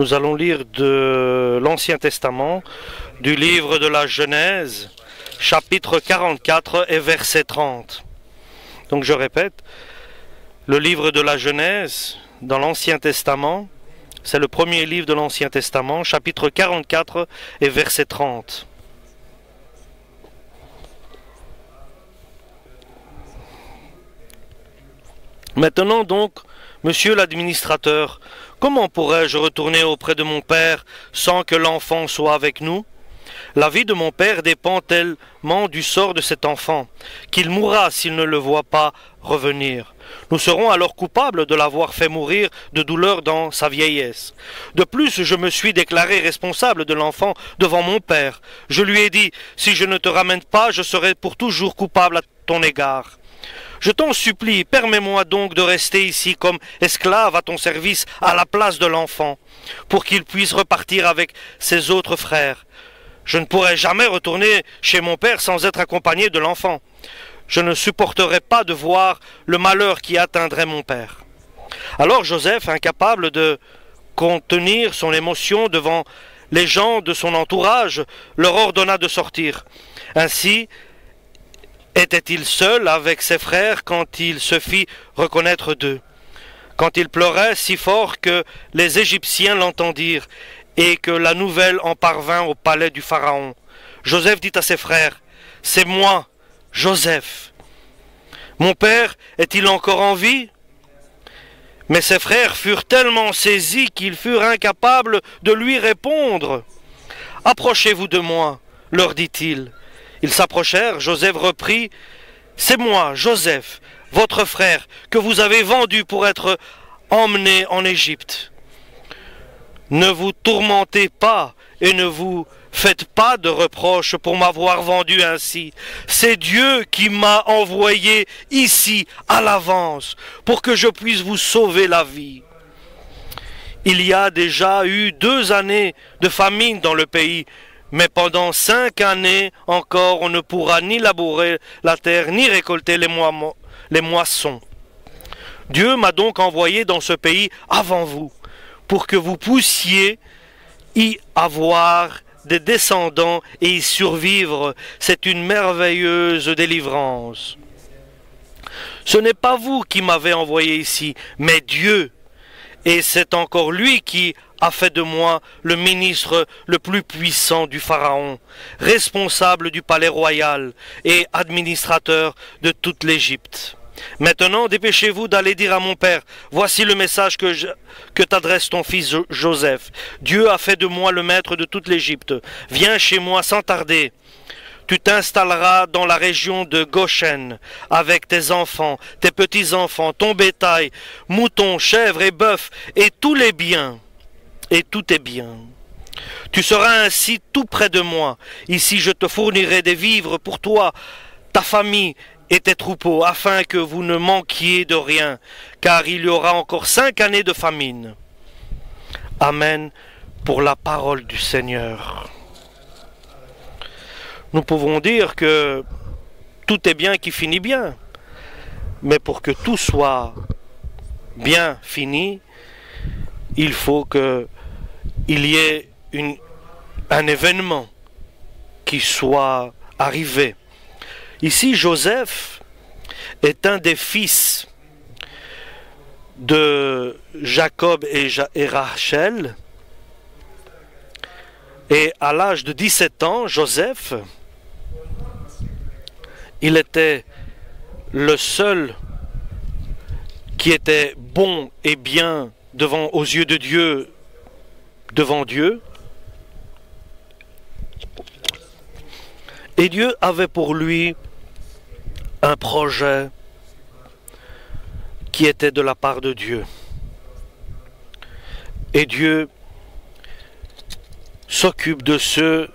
Nous allons lire de l'Ancien Testament, du livre de la Genèse, chapitre 44 et verset 30. Donc je répète, le livre de la Genèse, dans l'Ancien Testament, c'est le premier livre de l'Ancien Testament, chapitre 44 et verset 30. Maintenant donc, monsieur l'administrateur, comment pourrais-je retourner auprès de mon père sans que l'enfant soit avec nous? La vie de mon père dépend tellement du sort de cet enfant, qu'il mourra s'il ne le voit pas revenir. Nous serons alors coupables de l'avoir fait mourir de douleur dans sa vieillesse. De plus, je me suis déclaré responsable de l'enfant devant mon père. Je lui ai dit, si je ne te ramène pas, je serai pour toujours coupable à ton égard. Je t'en supplie, permets-moi donc de rester ici comme esclave à ton service à la place de l'enfant, pour qu'il puisse repartir avec ses autres frères. Je ne pourrai jamais retourner chez mon père sans être accompagné de l'enfant. Je ne supporterai pas de voir le malheur qui atteindrait mon père. Alors Joseph, incapable de contenir son émotion devant les gens de son entourage, leur ordonna de sortir. Ainsi, était-il seul avec ses frères quand il se fit reconnaître d'eux, quand il pleurait si fort que les Égyptiens l'entendirent et que la nouvelle en parvint au palais du Pharaon. Joseph dit à ses frères, « C'est moi, Joseph. Mon père est-il encore en vie ?» Mais ses frères furent tellement saisis qu'ils furent incapables de lui répondre. « Approchez-vous de moi, leur dit-il. » Ils s'approchèrent, Joseph reprit, « C'est moi, Joseph, votre frère, que vous avez vendu pour être emmené en Égypte. Ne vous tourmentez pas et ne vous faites pas de reproches pour m'avoir vendu ainsi. C'est Dieu qui m'a envoyé ici à l'avance pour que je puisse vous sauver la vie. Il y a déjà eu 2 années de famine dans le pays, mais pendant 5 années encore, on ne pourra ni labourer la terre, ni récolter les moissons. Dieu m'a donc envoyé dans ce pays avant vous, pour que vous puissiez y avoir des descendants et y survivre. C'est une merveilleuse délivrance. Ce n'est pas vous qui m'avez envoyé ici, mais Dieu. Et c'est encore lui qui a fait de moi le ministre le plus puissant du Pharaon, responsable du palais royal et administrateur de toute l'Égypte. Maintenant, dépêchez-vous d'aller dire à mon père, voici le message que t'adresse ton fils Joseph. Dieu a fait de moi le maître de toute l'Égypte. Viens chez moi sans tarder. Tu t'installeras dans la région de Goshen avec tes enfants, tes petits-enfants, ton bétail, moutons, chèvres et bœufs et tous les biens. Et tout est bien. Tu seras ainsi tout près de moi. Ici je te fournirai des vivres pour toi, ta famille et tes troupeaux, afin que vous ne manquiez de rien, car il y aura encore 5 années de famine. Amen pour la parole du Seigneur. Nous pouvons dire que tout est bien qui finit bien, mais pour que tout soit bien fini, il faut qu'il y ait un événement qui soit arrivé. Ici, Joseph est un des fils de Jacob et Rachel. Et à l'âge de 17 ans, Joseph, il était le seul qui était bon et bien aux yeux de Dieu, devant Dieu. Et Dieu avait pour lui un projet qui était de la part de Dieu. Et Dieu s'occupe de ceux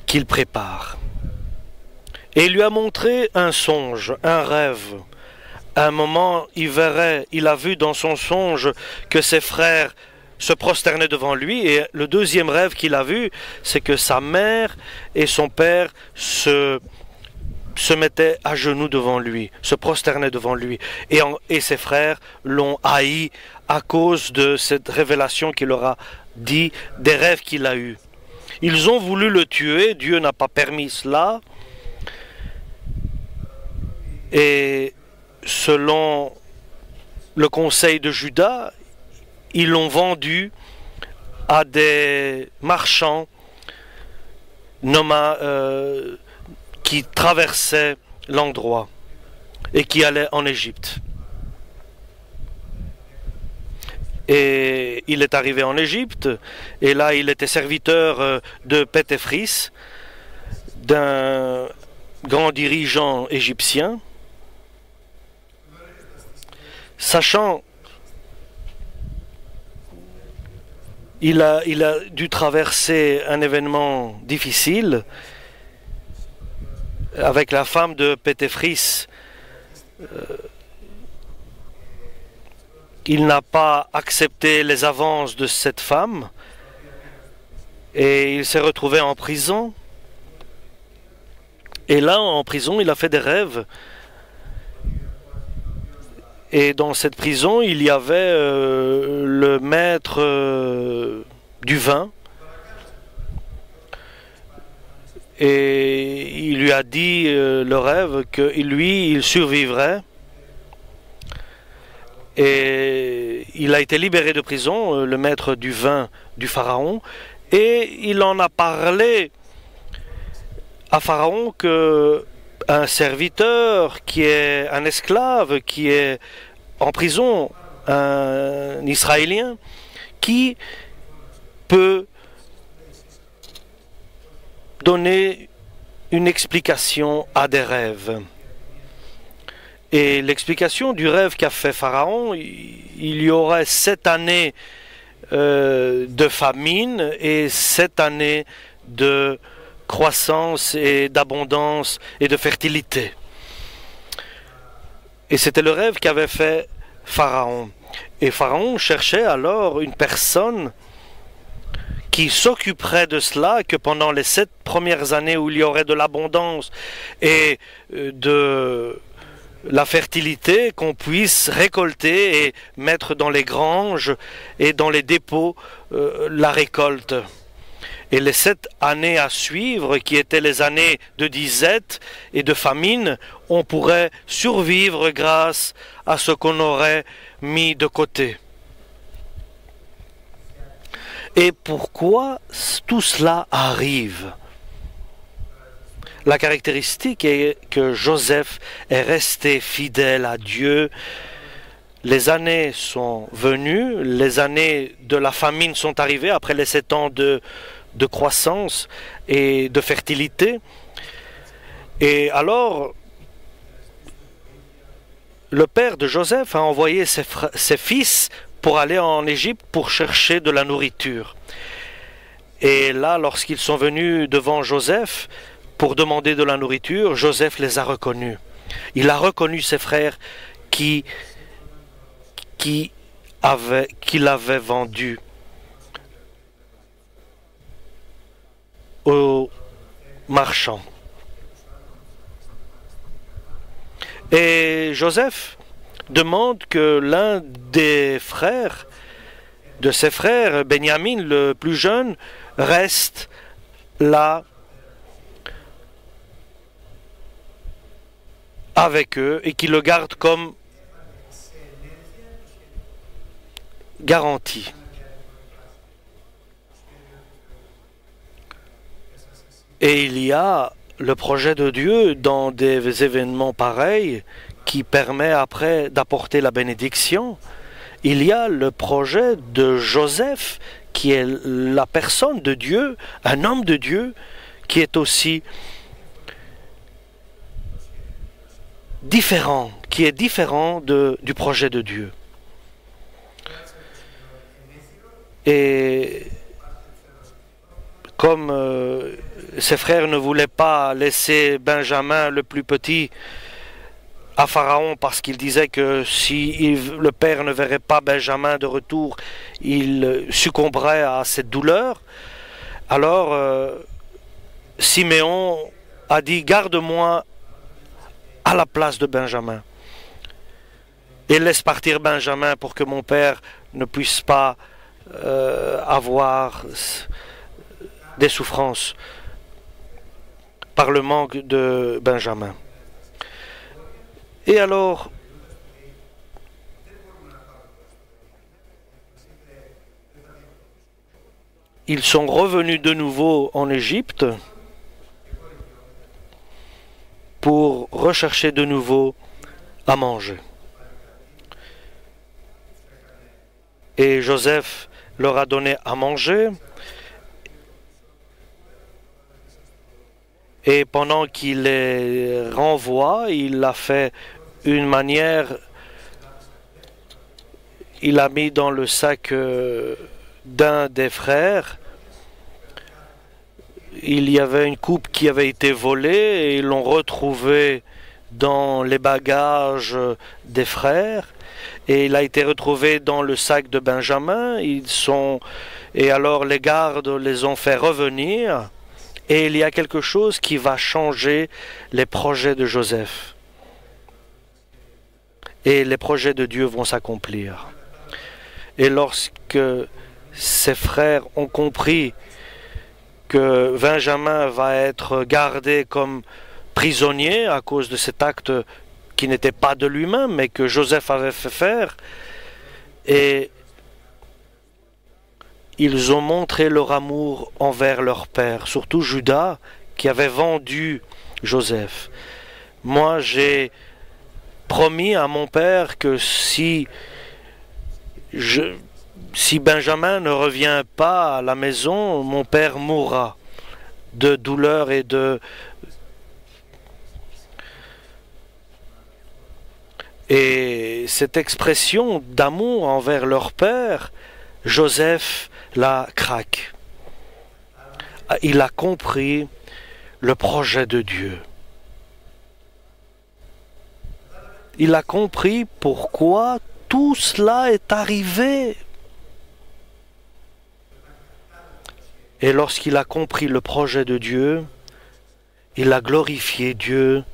qu'il prépare. Et il lui a montré un songe, un rêve. À un moment, il a vu dans son songe que ses frères se prosternaient devant lui, et le deuxième rêve qu'il a vu, c'est que sa mère et son père se mettaient à genoux devant lui, se prosternaient devant lui, et ses frères l'ont haï à cause de cette révélation qu'il leur a dit des rêves qu'il a eus. Ils ont voulu le tuer, Dieu n'a pas permis cela. Et selon le conseil de Judas, ils l'ont vendu à des marchands qui traversaient l'endroit et qui allaient en Égypte. Et il est arrivé en Égypte, et là il était serviteur de Pétéphris, d'un grand dirigeant égyptien. Sachant, il a dû traverser un événement difficile avec la femme de Pétéphris. Il n'a pas accepté les avances de cette femme et il s'est retrouvé en prison. Et là, en prison, il a fait des rêves. Et dans cette prison, il y avait le maître du vin. Et il lui a dit le rêve que lui, il survivrait. Et il a été libéré de prison, le maître du vin du Pharaon. Et il en a parlé à Pharaon que un serviteur qui est un esclave, qui est en prison, un Israélien, qui peut donner une explication à des rêves. Et l'explication du rêve qu'a fait Pharaon, il y aurait 7 années de famine et 7 années de croissance et d'abondance et de fertilité. Et c'était le rêve qu'avait fait Pharaon. Et Pharaon cherchait alors une personne qui s'occuperait de cela, que pendant les 7 premières années où il y aurait de l'abondance et de la fertilité, qu'on puisse récolter et mettre dans les granges et dans les dépôts la récolte. Et les 7 années à suivre, qui étaient les années de disette et de famine, on pourrait survivre grâce à ce qu'on aurait mis de côté. Et pourquoi tout cela arrive? La caractéristique est que Joseph est resté fidèle à Dieu. Les années sont venues, les années de la famine sont arrivées après les 7 ans de croissance et de fertilité. Et alors, le père de Joseph a envoyé ses fils pour aller en Égypte pour chercher de la nourriture. Et là, lorsqu'ils sont venus devant Joseph pour demander de la nourriture, Joseph les a reconnus. Il a reconnu ses frères qu'il avait vendus aux marchands. Et Joseph demande que l'un des frères, de ses frères, Benjamin, le plus jeune, reste là avec eux et qu'il le garde comme garantie. Et il y a le projet de Dieu dans des événements pareils qui permet après d'apporter la bénédiction. Il y a le projet de Joseph qui est la personne de Dieu, un homme de Dieu qui est aussi différent, du projet de Dieu. Et comme ses frères ne voulaient pas laisser Benjamin, le plus petit, à Pharaon parce qu'il disait que si le père ne verrait pas Benjamin de retour, il succomberait à cette douleur. Alors Siméon a dit: garde-moi à la place de Benjamin. et laisse partir Benjamin pour que mon père ne puisse pas avoir des souffrances par le manque de Benjamin. Et alors, ils sont revenus de nouveau en Égypte pour rechercher de nouveau à manger. Et Joseph leur a donné à manger. Et pendant qu'il les renvoie, il a fait une manière, il a mis dans le sac d'un des frères, il y avait une coupe qui avait été volée et ils l'ont retrouvée dans les bagages des frères. Et il a été retrouvé dans le sac de Benjamin. Et alors les gardes les ont fait revenir. Et il y a quelque chose qui va changer les projets de Joseph. Et les projets de Dieu vont s'accomplir. Et lorsque ses frères ont compris que Benjamin va être gardé comme prisonnier à cause de cet acte qui n'était pas de lui-même, mais que Joseph avait fait faire, et ils ont montré leur amour envers leur père, surtout Judas, qui avait vendu Joseph. Moi, j'ai promis à mon père que si Benjamin ne revient pas à la maison, mon père mourra de douleur et Et cette expression d'amour envers leur père, Joseph la craque. Il a compris le projet de Dieu. Il a compris pourquoi tout cela est arrivé. Et lorsqu'il a compris le projet de Dieu, il a glorifié Dieu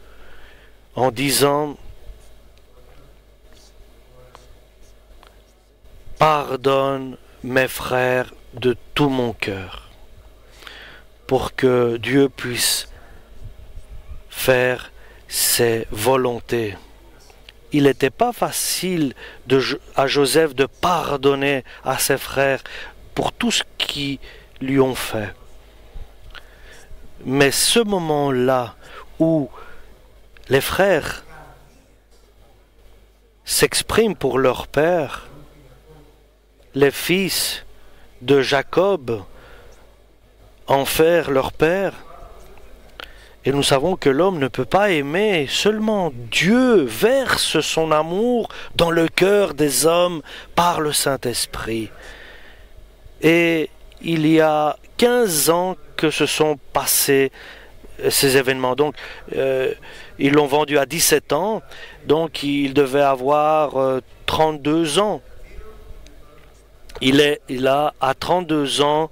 en disant: pardonne mes frères de tout mon cœur, pour que Dieu puisse faire ses volontés. Il n'était pas facile à Joseph de pardonner à ses frères pour tout ce qu'ils lui ont fait. Mais ce moment-là où les frères s'expriment pour leur père, les fils de Jacob en faire leur père, et nous savons que l'homme ne peut pas aimer, seulement Dieu verse son amour dans le cœur des hommes par le Saint-Esprit. Et il y a 15 ans que se sont passés ces événements. Donc, ils l'ont vendu à 17 ans, donc il devait avoir 32 ans. Il a à 32 ans,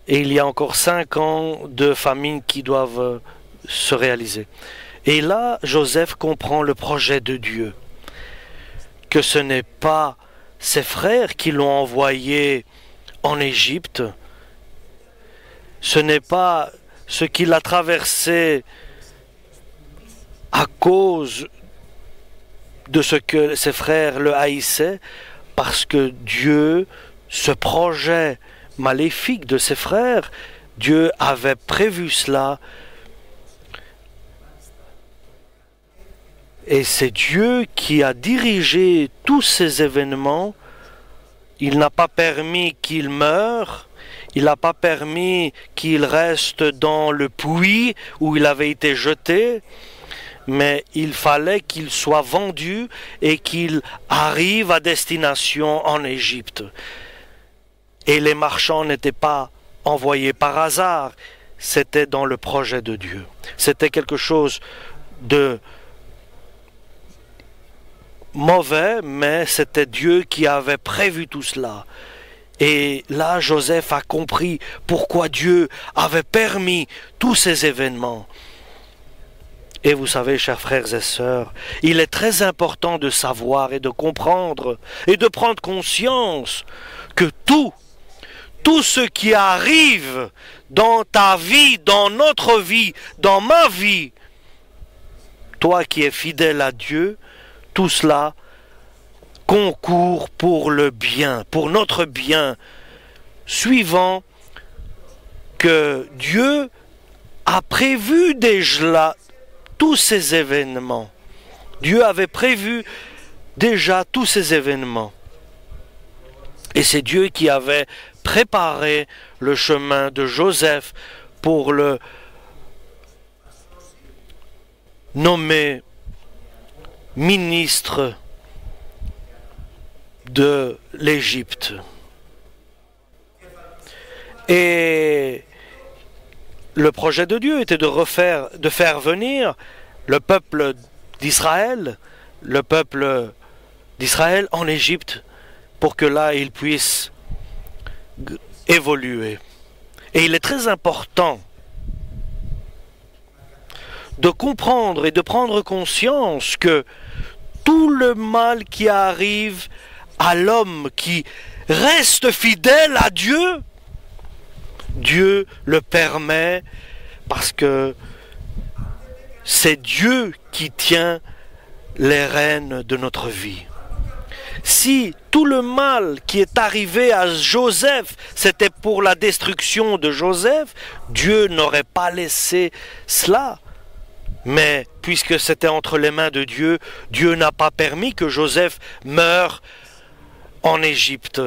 et il y a encore 5 ans de famine qui doivent se réaliser. Et là, Joseph comprend le projet de Dieu, que ce n'est pas ses frères qui l'ont envoyé en Égypte, ce n'est pas ce qu'il a traversé à cause de ce que ses frères le haïssaient, parce que Dieu, ce projet maléfique de ses frères, Dieu avait prévu cela. Et c'est Dieu qui a dirigé tous ces événements. Il n'a pas permis qu'il meure, il n'a pas permis qu'il reste dans le puits où il avait été jeté, mais il fallait qu'il soit vendu et qu'il arrive à destination en Égypte. Et les marchands n'étaient pas envoyés par hasard, c'était dans le projet de Dieu. C'était quelque chose de mauvais, mais c'était Dieu qui avait prévu tout cela. Et là, Joseph a compris pourquoi Dieu avait permis tous ces événements. Et vous savez, chers frères et sœurs, il est très important de savoir et de comprendre et de prendre conscience que tout ce qui arrive dans ta vie, dans notre vie, dans ma vie, toi qui es fidèle à Dieu, tout cela concourt pour le bien, pour notre bien, suivant que Dieu a prévu déjà tous ces événements. Dieu avait prévu déjà tous ces événements. Et c'est Dieu qui avait préparé le chemin de Joseph pour le nommer ministre de l'Égypte. Et le projet de Dieu était de faire venir le peuple d'Israël en Égypte, pour que là, il puisse évoluer. Et il est très important de comprendre et de prendre conscience que tout le mal qui arrive à l'homme qui reste fidèle à Dieu, Dieu le permet parce que c'est Dieu qui tient les rênes de notre vie. Si tout le mal qui est arrivé à Joseph, c'était pour la destruction de Joseph, Dieu n'aurait pas laissé cela. Mais puisque c'était entre les mains de Dieu, Dieu n'a pas permis que Joseph meure en Égypte.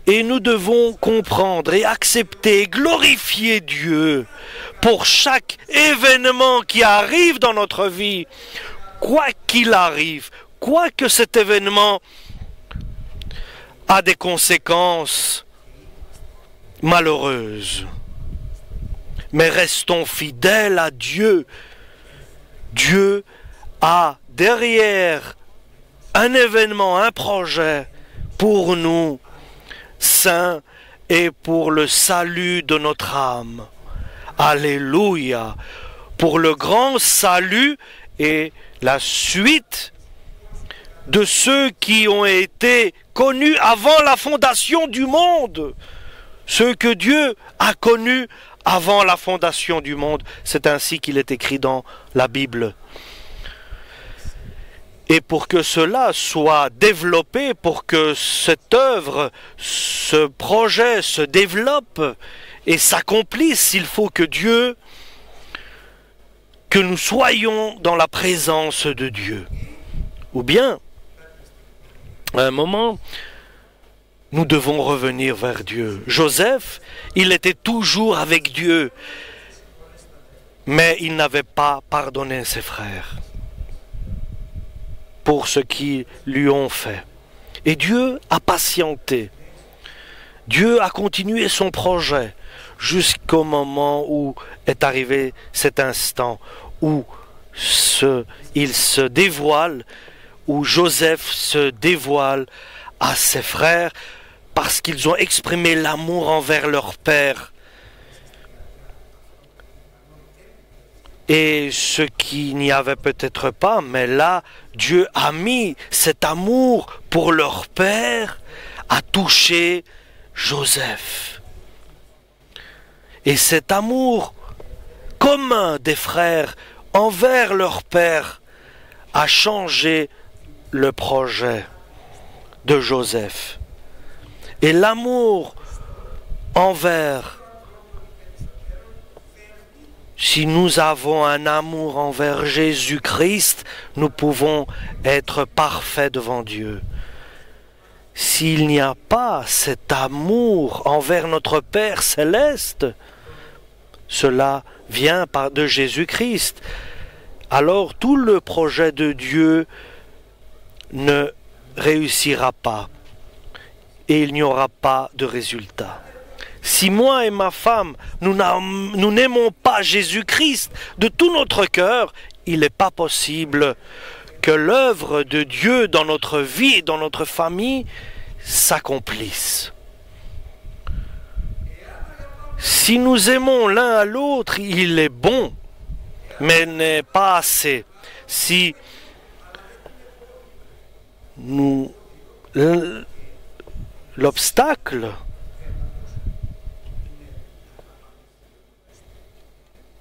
Et nous devons comprendre et accepter et glorifier Dieu pour chaque événement qui arrive dans notre vie, quoi qu'il arrive, quoi que cet événement a des conséquences malheureuses. Mais restons fidèles à Dieu. Dieu a derrière un événement, un projet pour nous, saints et pour le salut de notre âme. Alléluia! Pour le grand salut et la suite de ceux qui ont été connus avant la fondation du monde. Ceux que Dieu a connus avant la fondation du monde. C'est ainsi qu'il est écrit dans la Bible. Et pour que cela soit développé, pour que cette œuvre, ce projet se développe et s'accomplisse, il faut que nous soyons dans la présence de Dieu. Ou bien, à un moment, nous devons revenir vers Dieu. Joseph, il était toujours avec Dieu, mais il n'avait pas pardonné ses frères pour ce qu'ils lui ont fait. Et Dieu a patienté. Dieu a continué son projet jusqu'au moment où est arrivé cet instant où il se dévoile, où Joseph se dévoile à ses frères parce qu'ils ont exprimé l'amour envers leur père. Et ce qui n'y avait peut-être pas, mais là, Dieu a mis cet amour pour leur père à toucher Joseph. Et cet amour commun des frères envers leur père a changé le projet de Joseph. Et l'amour envers, si nous avons un amour envers Jésus-Christ, nous pouvons être parfaits devant Dieu. S'il n'y a pas cet amour envers notre Père céleste, cela vient de Jésus-Christ. Alors tout le projet de Dieu ne réussira pas et il n'y aura pas de résultat. Si moi et ma femme, nous n'aimons pas Jésus-Christ de tout notre cœur, il n'est pas possible que l'œuvre de Dieu dans notre vie et dans notre famille s'accomplisse. Si nous aimons l'un à l'autre, il est bon mais n'est pas assez. Si nous l'obstacle,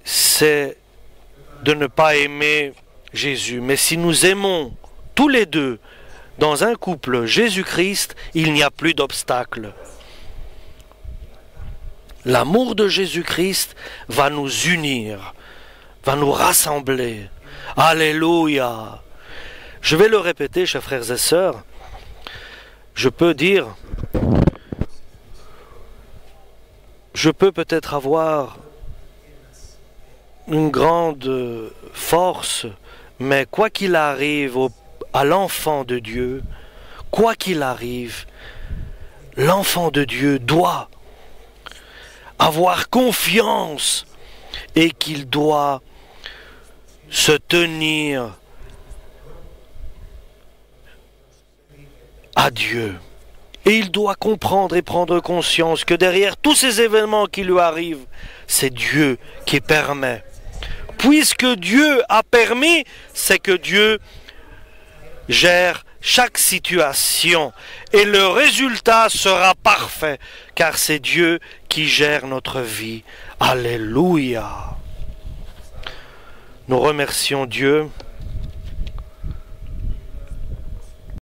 c'est de ne pas aimer Jésus. Mais si nous aimons tous les deux dans un couple Jésus-Christ, il n'y a plus d'obstacle. L'amour de Jésus-Christ va nous unir, va nous rassembler. Alléluia! Je vais le répéter, chers frères et sœurs. Je peux dire, je peux peut-être avoir une grande force, mais quoi qu'il arrive à l'enfant de Dieu, quoi qu'il arrive, l'enfant de Dieu doit avoir confiance et qu'il doit se tenir à Dieu. Et il doit comprendre et prendre conscience que derrière tous ces événements qui lui arrivent, c'est Dieu qui permet. Puisque Dieu a permis, c'est que Dieu gère chaque situation et le résultat sera parfait, car c'est Dieu qui gère notre vie. Alléluia. Nous remercions Dieu